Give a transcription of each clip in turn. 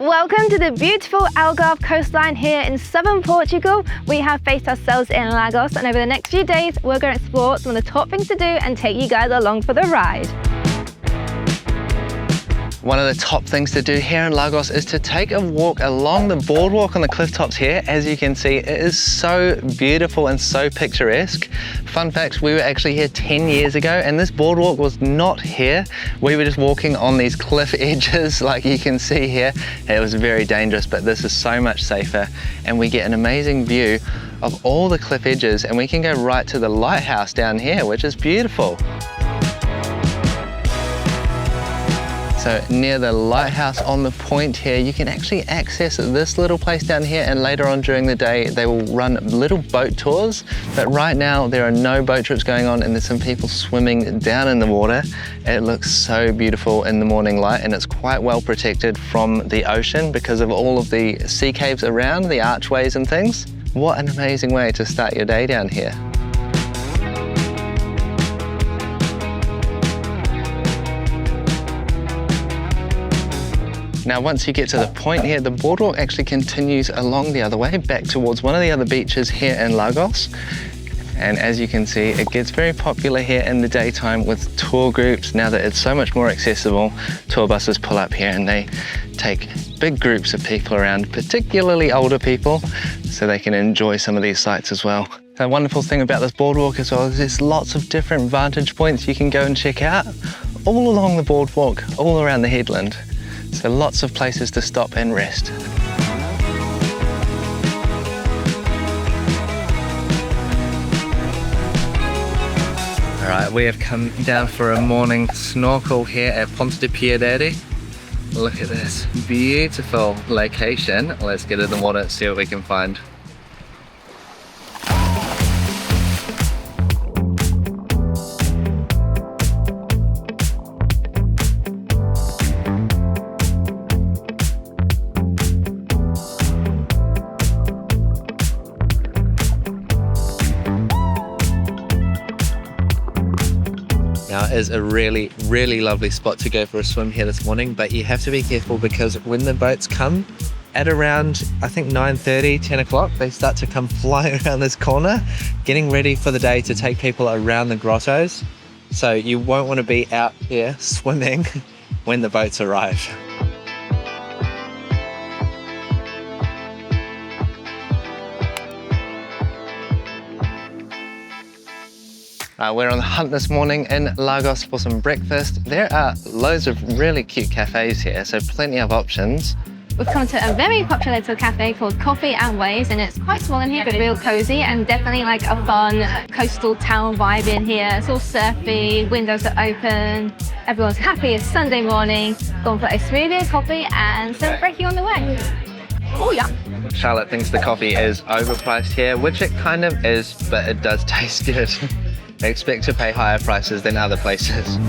Welcome to the beautiful Algarve coastline here in southern Portugal. We have based ourselves in Lagos, and over the next few days we're going to explore some of the top things to do and take you guys along for the ride. One of the top things to do here in Lagos is to take a walk along the boardwalk on the cliff tops here. As you can see, it is so beautiful and so picturesque. Fun fact, we were actually here 10 years ago and this boardwalk was not here. We were just walking on these cliff edges like you can see here. It was very dangerous, but this is so much safer and we get an amazing view of all the cliff edges and we can go right to the lighthouse down here, which is beautiful. So near the lighthouse on the point here, you can actually access this little place down here, and later on during the day, they will run little boat tours. But right now, there are no boat trips going on and there's some people swimming down in the water. It looks so beautiful in the morning light and it's quite well protected from the ocean because of all of the sea caves around, the archways and things. What an amazing way to start your day down here. Now, once you get to the point here, the boardwalk actually continues along the other way, back towards one of the other beaches here in Lagos. And as you can see, it gets very popular here in the daytime with tour groups. Now that it's so much more accessible, tour buses pull up here and they take big groups of people around, particularly older people, so they can enjoy some of these sites as well. The wonderful thing about this boardwalk as well is there's lots of different vantage points you can go and check out all along the boardwalk, all around the headland. So lots of places to stop and rest. All right, we have come down for a morning snorkel here at Ponta da Piedade. Look at this beautiful location. Let's get in the water and see what we can find. Now it is a really, really lovely spot to go for a swim here this morning, but you have to be careful because when the boats come at around, I think 9:30, 10 o'clock, they start to come flying around this corner, getting ready for the day to take people around the grottos. So you won't want to be out here swimming when the boats arrive. We're on the hunt this morning in Lagos for some breakfast. There are loads of really cute cafes here, so plenty of options. We've come to a very popular little cafe called Coffee and Waves, and it's quite small in here, but real cozy and definitely like a fun coastal town vibe in here. It's all surfy, windows are open, everyone's happy. It's Sunday morning. Going for a smoothie, coffee, and some brekkie on the way. Oh yeah. Charlotte thinks the coffee is overpriced here, which it kind of is, but it does taste good. I expect to pay higher prices than other places.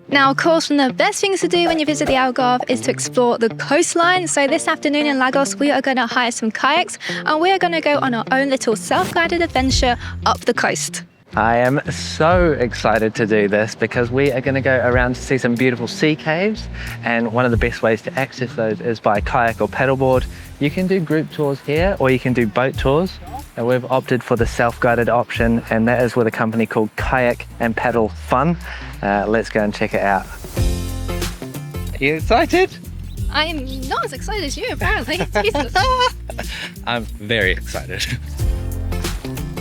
Now, of course, one of the best things to do when you visit the Algarve is to explore the coastline. So this afternoon in Lagos, we are going to hire some kayaks and we are going to go on our own little self-guided adventure up the coast. I am so excited to do this because we are going to go around to see some beautiful sea caves, and one of the best ways to access those is by kayak or paddleboard. You can do group tours here or you can do boat tours, and we've opted for the self-guided option, and that is with a company called Kayak and Paddle Fun. Let's go and check it out. Are you excited? I am not as excited as you, apparently. Jesus. I'm very excited.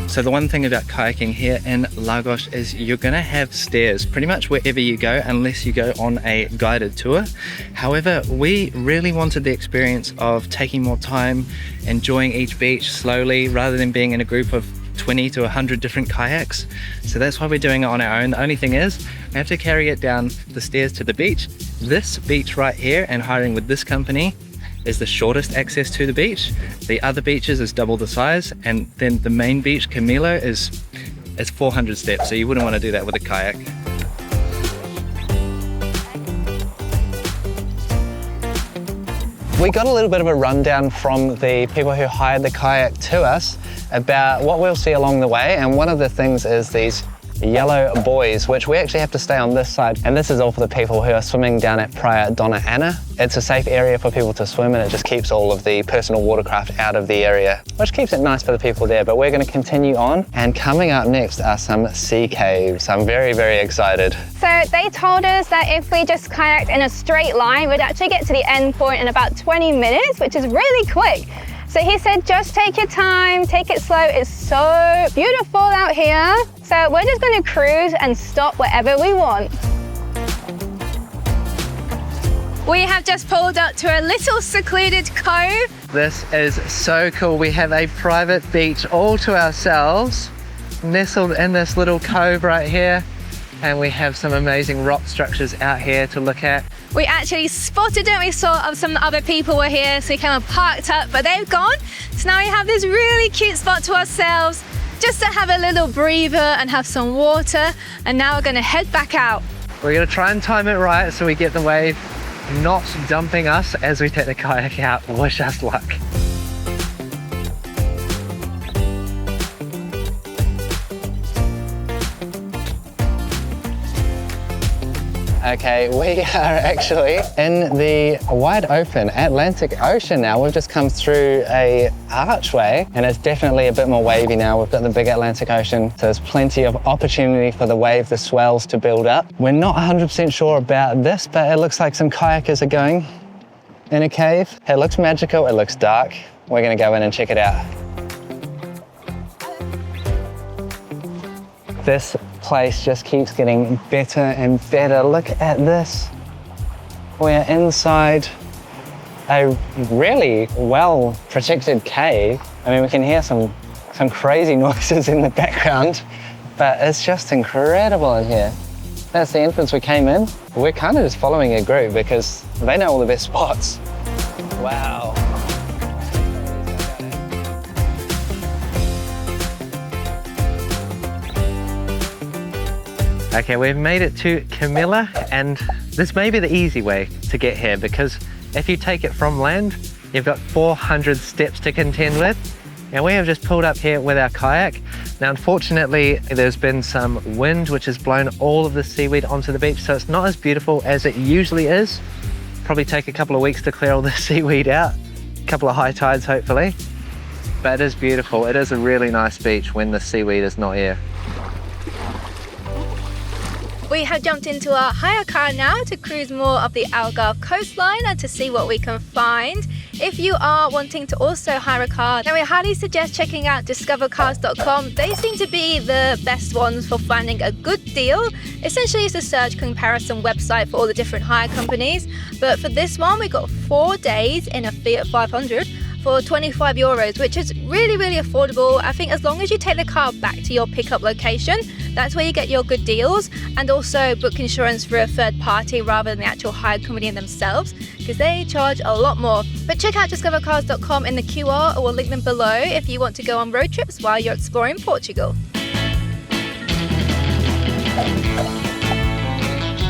So the one thing about kayaking here in Lagos is you're going to have stairs pretty much wherever you go unless you go on a guided tour. However, we really wanted the experience of taking more time, enjoying each beach slowly rather than being in a group of 20 to 100 different kayaks. So that's why we're doing it on our own. The only thing is we have to carry it down the stairs to the beach. This beach right here, and hiring with this company, is the shortest access to the beach. The other beaches is double the size, and then the main beach, Camilo, is 400 steps, so you wouldn't want to do that with a kayak. We got a little bit of a rundown from the people who hired the kayak to us. about what we'll see along the way, and one of the things is these yellow buoys, which we actually have to stay on this side, and this is all for the people who are swimming down at Praia Donna Ana. It's a safe area for people to swim, and it just keeps all of the personal watercraft out of the area, which keeps it nice for the people there. But we're going to continue on, and coming up next are some sea caves. I'm very, very excited. So they told us that if we just kayaked in a straight line, we'd actually get to the end point in about 20 minutes, which is really quick. So he said, just take your time, take it slow. It's so beautiful out here. So we're just going to cruise and stop wherever we want. We have just pulled up to a little secluded cove. This is so cool. We have a private beach all to ourselves, nestled in this little cove right here. And we have some amazing rock structures out here to look at. We actually spotted it. We saw some other people were here, so we kind of parked up, but they've gone. So now we have this really cute spot to ourselves, just to have a little breather and have some water. And now we're gonna head back out. We're gonna try and time it right so we get the wave not dumping us as we take the kayak out. Wish us luck. Okay, we are actually in the wide open Atlantic Ocean now. We've just come through a archway, and it's definitely a bit more wavy now. We've got the big Atlantic Ocean, so there's plenty of opportunity for the swells to build up. We're not 100% sure about this, but it looks like some kayakers are going in a cave. It looks magical, it looks dark. We're gonna go in and check it out. This place just keeps getting better and better. Look at this. We're inside a really well protected cave. I mean, we can hear some crazy noises in the background, but it's just incredible in here. That's the entrance we came in. We're kind of just following a group because they know all the best spots. Wow. Okay, we've made it to Camilla, and this may be the easy way to get here because if you take it from land, you've got 400 steps to contend with. And we have just pulled up here with our kayak. Now, unfortunately, there's been some wind which has blown all of the seaweed onto the beach, so it's not as beautiful as it usually is. Probably take a couple of weeks to clear all the seaweed out. A couple of high tides, hopefully. But it is beautiful. It is a really nice beach when the seaweed is not here. We have jumped into our hire car now to cruise more of the Algarve coastline and to see what we can find. If you are wanting to also hire a car, then we highly suggest checking out discovercars.com. They seem to be the best ones for finding a good deal. Essentially, it's a search comparison website for all the different hire companies. But for this one, we got 4 days in a Fiat 500 for €25, which is really, really affordable. I think as long as you take the car back to your pickup location, that's where you get your good deals, and also book insurance for a third party rather than the actual hire company themselves, because they charge a lot more. But check out discovercars.com in the QR, or we'll link them below if you want to go on road trips while you're exploring Portugal.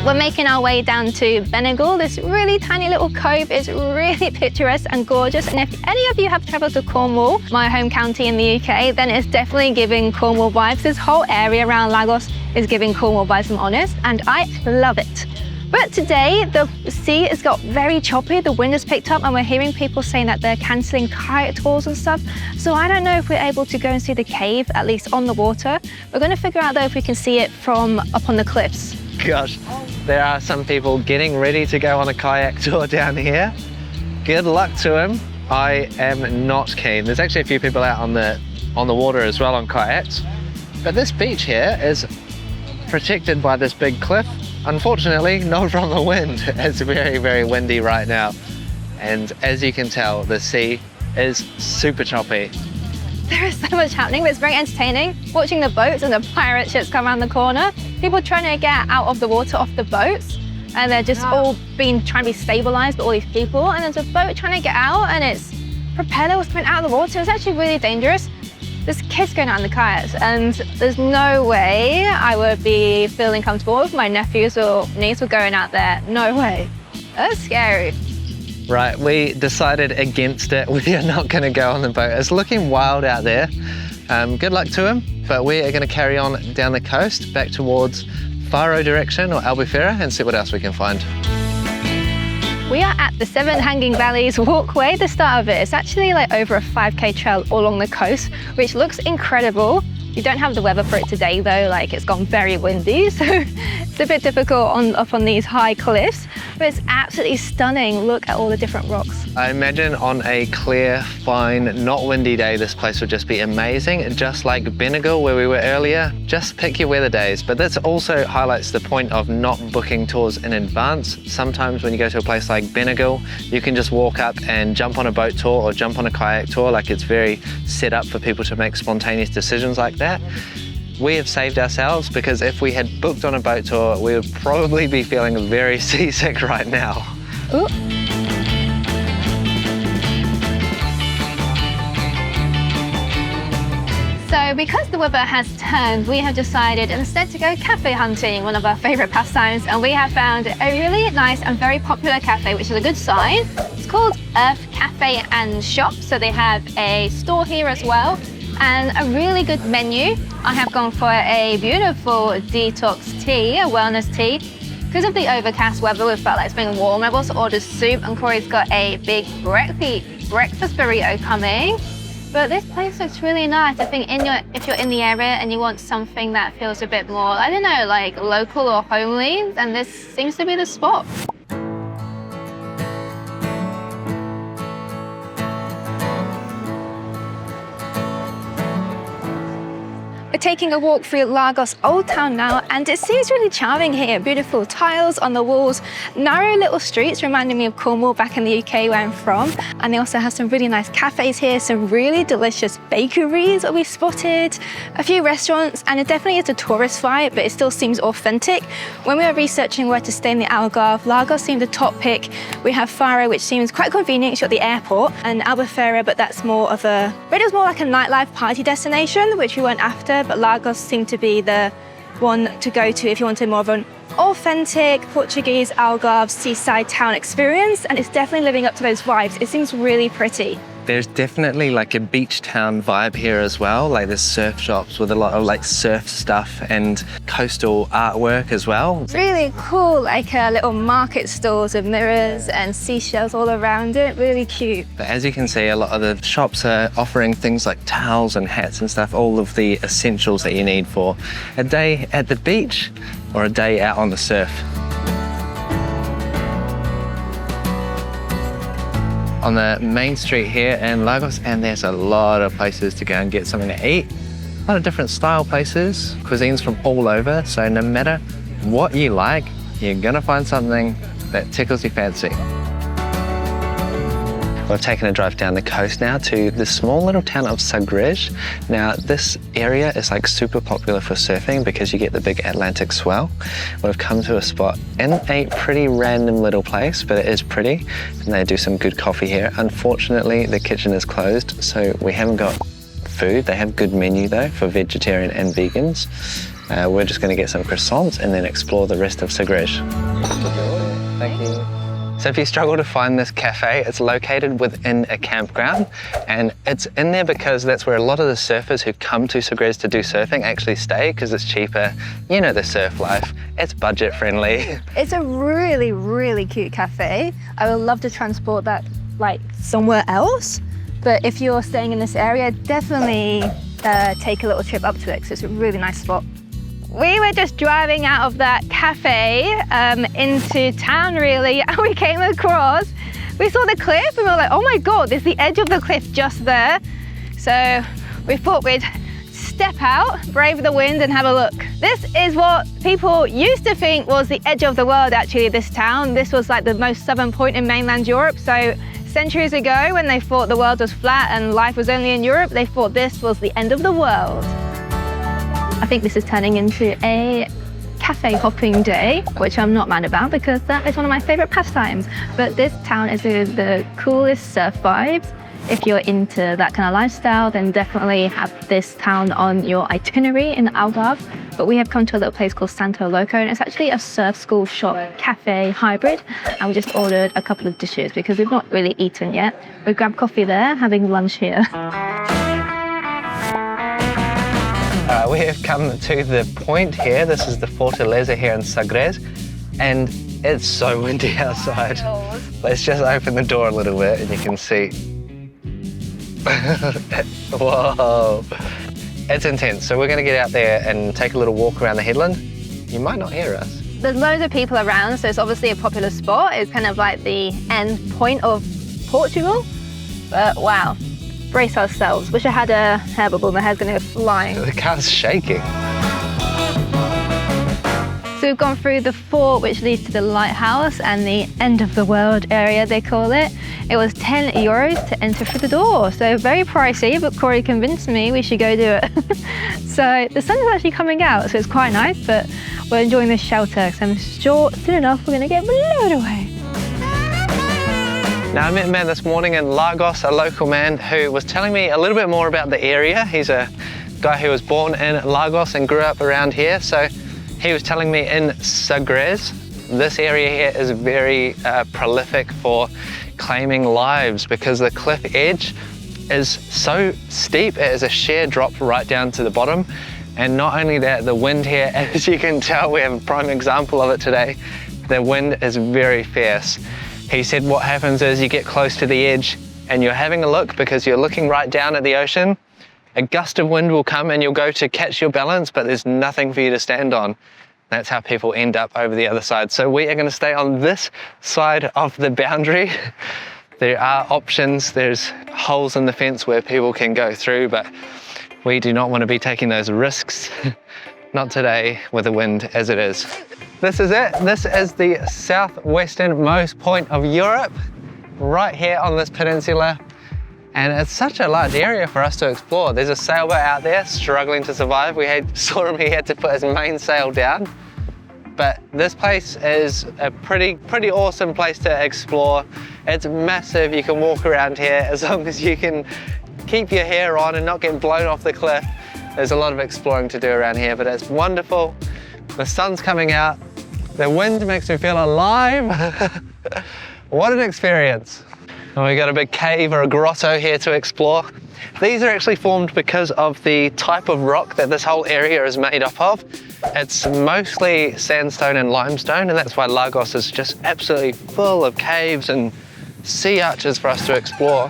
We're making our way down to Benagil. This really tiny little cove is really picturesque and gorgeous. And if any of you have travelled to Cornwall, my home county in the UK, then it's definitely giving Cornwall vibes. This whole area around Lagos is giving Cornwall vibes, if I'm honest, and I love it. But today, the sea has got very choppy, the wind has picked up, and we're hearing people saying that they're cancelling kayak tours and stuff. So I don't know if we're able to go and see the cave, at least on the water. We're going to figure out, though, if we can see it from up on the cliffs. Gosh, there are some people getting ready to go on a kayak tour down here. Good luck to them. I am not keen. There's actually a few people out on the water as well on kayaks. But this beach here is protected by this big cliff. Unfortunately, not from the wind. It's very, very windy right now. And as you can tell, the sea is super choppy. There is so much happening, but it's very entertaining. Watching the boats and the pirate ships come around the corner. People trying to get out of the water off the boats, and they're just all trying to be stabilized by all these people. And there's a boat trying to get out, and its propeller was coming out of the water. It was actually really dangerous. There's kids going out in the kayaks, and there's no way I would be feeling comfortable if my nephews or niece were going out there. No way. That's scary. Right, we decided against it. We are not going to go on the boat. It's looking wild out there, Good luck to him, but we are going to carry on down the coast back towards Faro direction or Albufeira and see what else we can find. We are at the Seven Hanging Valleys walkway, the start of it. It's actually like over a 5K trail all along the coast, which looks incredible. You don't have the weather for it today though, like it's gone very windy, so it's a bit difficult up on these high cliffs, but it's absolutely stunning. Look at all the different rocks. I imagine on a clear, fine, not windy day, this place would just be amazing, just like Benagil where we were earlier. Just pick your weather days, but this also highlights the point of not booking tours in advance. Sometimes when you go to a place like Benagil, you can just walk up and jump on a boat tour or jump on a kayak tour, like it's very set up for people to make spontaneous decisions like that. We have saved ourselves because if we had booked on a boat tour, we would probably be feeling very seasick right now. Ooh. So because the weather has turned, we have decided instead to go cafe hunting, one of our favorite pastimes, and we have found a really nice and very popular cafe, which is a good sign. It's called Earth Cafe and Shop, so they have a store here as well, and a really good menu. I have gone for a beautiful detox tea, a wellness tea. Because of the overcast weather, we felt like it's been warm. I've also ordered soup, and Corey's got a big breakfast burrito coming. But this place looks really nice. I think if you're in the area and you want something that feels a bit more, I don't know, like local or homely, then this seems to be the spot. We're taking a walk through Lagos Old Town now, and it seems really charming here. Beautiful tiles on the walls, narrow little streets reminding me of Cornwall back in the UK where I'm from. And they also have some really nice cafes here, some really delicious bakeries that we spotted, a few restaurants, and it definitely is a tourist vibe, but it still seems authentic. When we were researching where to stay in the Algarve, Lagos seemed a top pick. We have Faro, which seems quite convenient, it's at the airport, and Albufeira, but that's more of a, it was more like a nightlife party destination, which we went after, but Lagos seemed to be the one to go to if you wanted more of an authentic Portuguese Algarve seaside town experience, and it's definitely living up to those vibes. It seems really pretty. There's definitely like a beach town vibe here as well. Like there's surf shops with a lot of like surf stuff and coastal artwork as well. It's really cool, like little market stalls with mirrors and seashells all around it. Really cute. But as you can see, a lot of the shops are offering things like towels and hats and stuff, all of the essentials that you need for a day at the beach or a day out on the surf. On the main street here in Lagos, and there's a lot of places to go and get something to eat. A lot of different style places, cuisines from all over, so no matter what you like, you're gonna find something that tickles your fancy. We've taken a drive down the coast now to the small little town of Sagres. Now this area is like super popular for surfing because you get the big Atlantic swell. We've come to a spot in a pretty random little place, but it is pretty, and they do some good coffee here. Unfortunately, the kitchen is closed, so we haven't got food. They have good menu though for vegetarian and vegans. We're just gonna get some croissants and then explore the rest of Sagres. Thank you. So if you struggle to find this cafe, it's located within a campground, and it's in there because that's where a lot of the surfers who come to Sagres to do surfing actually stay because it's cheaper. You know the surf life, it's budget friendly. It's a really, really cute cafe. I would love to transport that like somewhere else, but if you're staying in this area, definitely take a little trip up to it because it's a really nice spot. We were just driving out of that cafe into town really, and we came across, we saw the cliff and we were like, oh my God, there's the edge of the cliff just there. So we thought we'd step out, brave the wind and have a look. This is what people used to think was the edge of the world actually, this town. This was like the most southern point in mainland Europe. So centuries ago when they thought the world was flat and life was only in Europe, they thought this was the end of the world. I think this is turning into a cafe hopping day, which I'm not mad about because that is one of my favorite pastimes. But this town is the coolest surf vibes. If you're into that kind of lifestyle, then definitely have this town on your itinerary in Algarve. But we have come to a little place called Santo Loco, and it's actually a surf school shop cafe hybrid. And we just ordered a couple of dishes because we've not really eaten yet. We grabbed coffee there, having lunch here. We have come to the point here. This is the Fortaleza here in Sagres, and it's so windy outside. Let's just open the door a little bit and you can see. Whoa, it's intense. So we're gonna get out there and take a little walk around the headland. You might not hear us. There's loads of people around, so it's obviously a popular spot. It's kind of like the end point of Portugal. But wow, brace ourselves. Wish I had a hair bubble, my hair's gonna go flying. The car's shaking. So we've gone through the fort, which leads to the lighthouse and the end of the world area, they call it. It was 10 euros to enter through the door. So very pricey, but Corey convinced me we should go do it. So the sun is actually coming out, so it's quite nice, but we're enjoying this shelter because I'm sure soon enough we're gonna get blown away. Now I met a man this morning in Lagos, a local man who was telling me a little bit more about the area. He's a guy who was born in Lagos and grew up around here. So he was telling me in Sagres, this area here is very prolific for claiming lives because the cliff edge is so steep. It is a sheer drop right down to the bottom. And not only that, the wind here, as you can tell, we have a prime example of it today. The wind is very fierce. He said what happens is you get close to the edge and you're having a look because you're looking right down at the ocean. A gust of wind will come and you'll go to catch your balance, but there's nothing for you to stand on. That's how people end up over the other side. So we are going to stay on this side of the boundary. There are options. There's holes in the fence where people can go through, but we do not want to be taking those risks. Not today with the wind as it is. This is it. This is the southwesternmost point of Europe, right here on this peninsula. And it's such a large area for us to explore. There's a sailboat out there struggling to survive. We saw him, he had to put his mainsail down. But this place is a pretty awesome place to explore. It's massive, you can walk around here as long as you can keep your hair on and not get blown off the cliff. There's a lot of exploring to do around here, but it's wonderful. The sun's coming out. The wind makes me feel alive. What an experience. And we got a big cave or a grotto here to explore. These are actually formed because of the type of rock that this whole area is made up of. It's mostly sandstone and limestone, and that's why Lagos is just absolutely full of caves and sea arches for us to explore.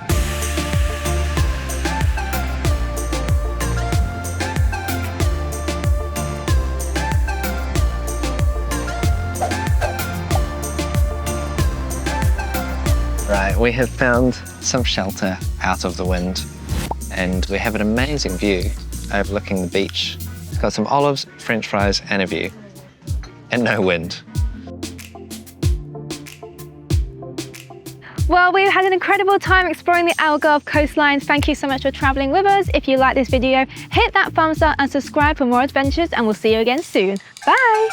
Right, we have found some shelter out of the wind and we have an amazing view overlooking the beach. It's got some olives, french fries and a view and no wind. Well, we've had an incredible time exploring the Algarve coastlines. Thank you so much for traveling with us. If you like this video, hit that thumbs up and subscribe for more adventures, and we'll see you again soon. Bye.